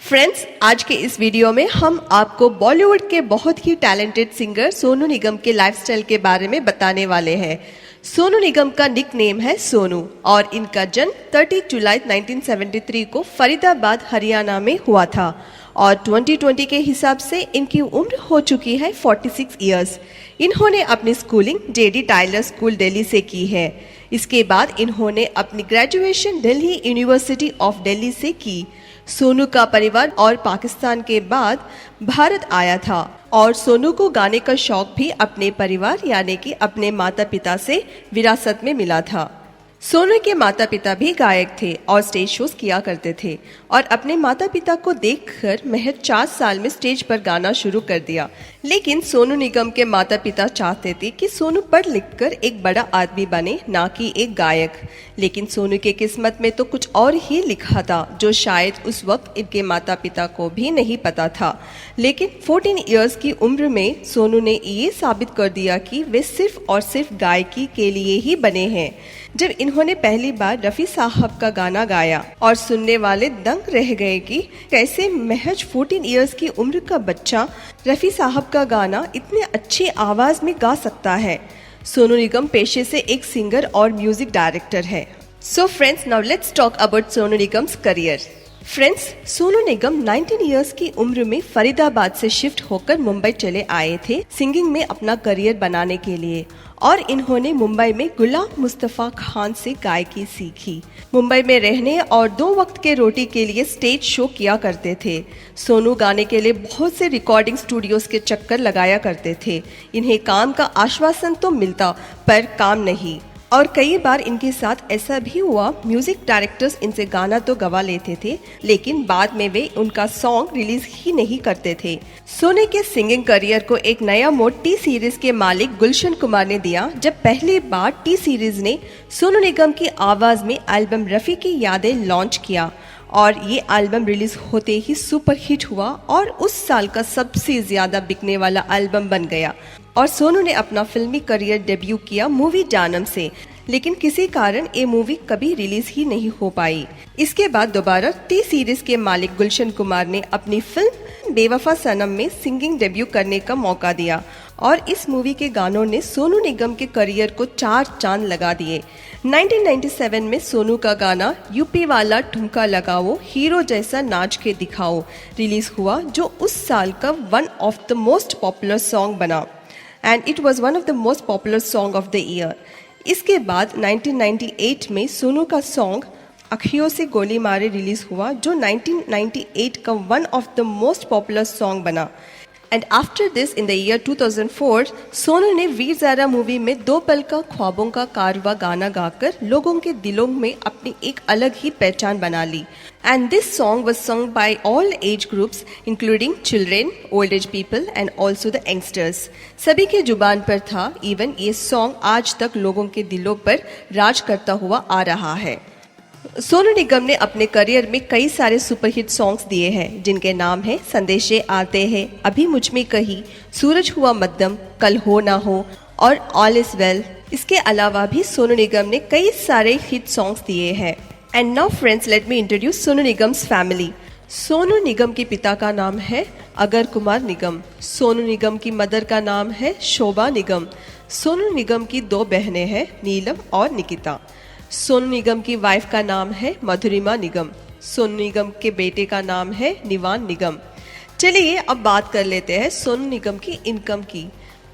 Friends, आज के इस वीडियो में हम आपको बॉलीवुड के बहुत ही टैलेंटेड सिंगर सोनू निगम के लाइफस्टाइल के बारे में बताने वाले हैं। सोनू निगम का निक नेम है सोनू और इनका जन्म 30 जुलाई 1973 को फरीदाबाद हरियाणा में हुआ था और 2020 के हिसाब से इनकी उम्र हो चुकी है 46 इयर्स। इन्होंने अपनी schooling JD Tyler school Delhi से की है। इसके बाद इन्होंने अपनी graduation Delhi university of Delhi से की। सोनू का परिवार और पाकिस्तान के बाद भारत आया था और सोनू को गाने का शौक भी अपने परिवार यानी कि अपने माता पिता से विरासत में मिला था। सोनू के माता पिता भी गायक थे और स्टेज शोज किया करते थे और अपने माता पिता को देखकर महज 4 साल में स्टेज पर गाना शुरू कर दिया। लेकिन सोनू निगम के माता पिता चाहते थे कि सोनू पढ़ लिख कर एक बड़ा आदमी बने, ना कि एक गायक। लेकिन सोनू के किस्मत में तो कुछ और ही लिखा था जो शायद उस वक्त इनके माता पिता को भी नहीं पता था। लेकिन 14 इयर्स की उम्र में सोनू ने ये साबित कर दिया कि वे सिर्फ और सिर्फ गायकी के लिए ही बने हैं। जब इन्होंने पहली बार रफ़ी साहब का गाना गाया और सुनने वाले दंग रह गए कि कैसे महज 14 इयर्स की उम्र का बच्चा रफ़ी साहब का गाना इतने अच्छी आवाज़ में गा सकता है। सोनू निगम पेशे से एक सिंगर और म्यूजिक डायरेक्टर है। So friends, now let's talk about Sonu Nigam's career. Friends, Sonu Nigam 19 years की उम्र में फरीदाबाद से शिफ्ट होकर मुंबई चले आए थे सिंगिंग में अपना करियर बनाने के लिए और इन्होंने मुंबई में गुलाम मुस्तफ़ा खान से गायकी सीखी। मुंबई में रहने और 2 वक्त के रोटी के लिए स्टेज शो किया करते थे। सोनू गाने के लिए बहुत से रिकॉर्डिंग स्टूडियोज के चक्कर लगाया करते थे। इन्हें काम का आश्वासन तो मिलता पर काम नहीं, और कई बार इनके साथ ऐसा भी हुआ म्यूजिक डायरेक्टर्स इनसे गाना तो गवा लेते थे लेकिन बाद में वे उनका सॉन्ग रिलीज ही नहीं करते थे। सोनू के सिंगिंग करियर को एक नया मोड़ टी सीरीज के मालिक गुलशन कुमार ने दिया जब पहली बार टी सीरीज ने सोनू निगम की आवाज में एल्बम रफ़ी की यादें लॉन्च किया और ये एल्बम रिलीज होते ही सुपर हिट हुआ और उस साल का सबसे ज्यादा बिकने वाला एल्बम बन गया। और सोनू ने अपना फिल्मी करियर डेब्यू किया मूवी जानम से, लेकिन किसी कारण ये मूवी कभी रिलीज ही नहीं हो पाई। इसके बाद दोबारा टी सीरीज के मालिक गुलशन कुमार ने अपनी फिल्म बेवफा सनम में सिंगिंग डेब्यू करने का मौका दिया और इस मूवी के गानों ने सोनू निगम के करियर को 4 चांद लगा दिए। 1997 में सोनू का गाना यूपी वाला ठुमका लगाओ हीरो जैसा नाच के दिखाओ रिलीज हुआ जो उस साल का one of the most popular song बना and it was one of the most popular song of the year. इसके बाद 1998 में सोनू का सॉन्ग अखियों से गोली मारे रिलीज हुआ जो 1998 का one of the most popular song बना। And after this in the year 2004 Sonu ने वीर ज़ारा मूवी में 2 पल का ख्वाबों का कारवा गाना गाकर लोगों के दिलों में अपनी एक अलग ही पहचान बना ली। एंड दिस सॉन्ग वाज सung by all age groups including children, old age people and also the youngsters। सभी के जुबान पर था। इवन ये सॉन्ग आज तक लोगों के दिलों पर राज करता हुआ आ रहा है। सोनू निगम ने अपने करियर में कई सारे सुपरहिट सॉन्ग्स दिए हैं जिनके नाम हैं संदेशे आते हैं, अभी मुझ में कहीं, सूरज हुआ मध्यम, कल हो ना हो और ऑल इज वेल। इसके अलावा भी सोनू निगम ने कई सारे हिट सॉन्ग्स दिए हैं। And now friends, let me introduce Sonu Nigam's family. Sonu Nigam के पिता का नाम है अगर कुमार निगम। सोनू निगम की मदर का नाम है शोभा निगम। सोनू निगम की 2 बहनें हैं नीलम और निकिता। सोनू निगम की वाइफ का नाम है मधुरिमा निगम। सोनू निगम के बेटे का नाम है निवान निगम। चलिए अब बात कर लेते हैं सोनू निगम की इनकम की।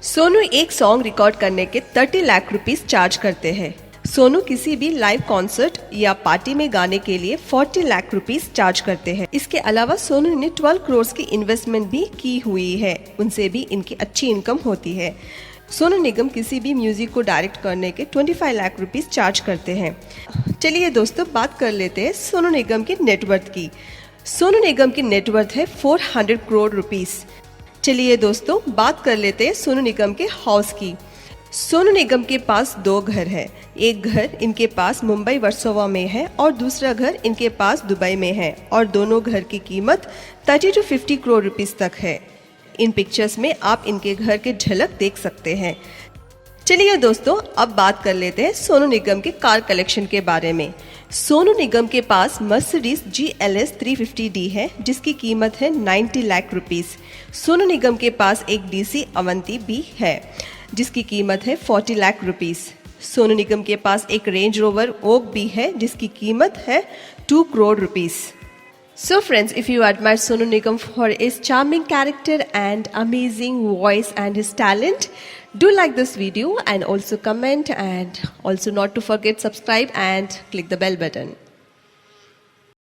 सोनू एक सॉन्ग रिकॉर्ड करने के 30 लाख रुपीस चार्ज करते हैं। सोनू किसी भी लाइव कॉन्सर्ट या पार्टी में गाने के लिए 40 लाख रुपीस चार्ज करते हैं। इसके अलावा सोनू ने 12 करोड़ की इन्वेस्टमेंट भी की हुई है, उनसे भी इनकी अच्छी इनकम होती है। सोनू निगम किसी भी म्यूजिक को डायरेक्ट करने के 25 लाख रुपीस चार्ज करते हैं। चलिए दोस्तों, बात कर लेते हैं सोनू निगम की नेटवर्थ की। सोनू निगम की नेटवर्थ है 400 करोड़ रुपीस। चलिए दोस्तों, बात कर लेते हैं सोनू निगम के हाउस की। सोनू निगम के पास 2 घर है। एक घर इनके पास मुंबई वर्सोवा में है और दूसरा घर इनके पास दुबई में है और दोनों घर की कीमत 30 to 50 करोड़ रुपीस तक है। इन पिक्चर्स में आप इनके घर के झलक देख सकते हैं। चलिए दोस्तों, अब बात कर लेते हैं सोनू निगम के कार कलेक्शन के बारे में। सोनू निगम के पास मर्सिडीज GLS 350D है जिसकी कीमत है 90 लाख रुपीस। सोनू निगम के पास एक DC अवंती भी है जिसकी कीमत है 40 लाख रुपीस। सोनू निगम के पास एक रेंज रोवर ओक भी है जिसकी कीमत है 2 crore rupees. So friends, if you admire Sonu Nigam for his charming character and amazing voice and his talent, do like this video and also comment, and also not to forget subscribe and click the bell button.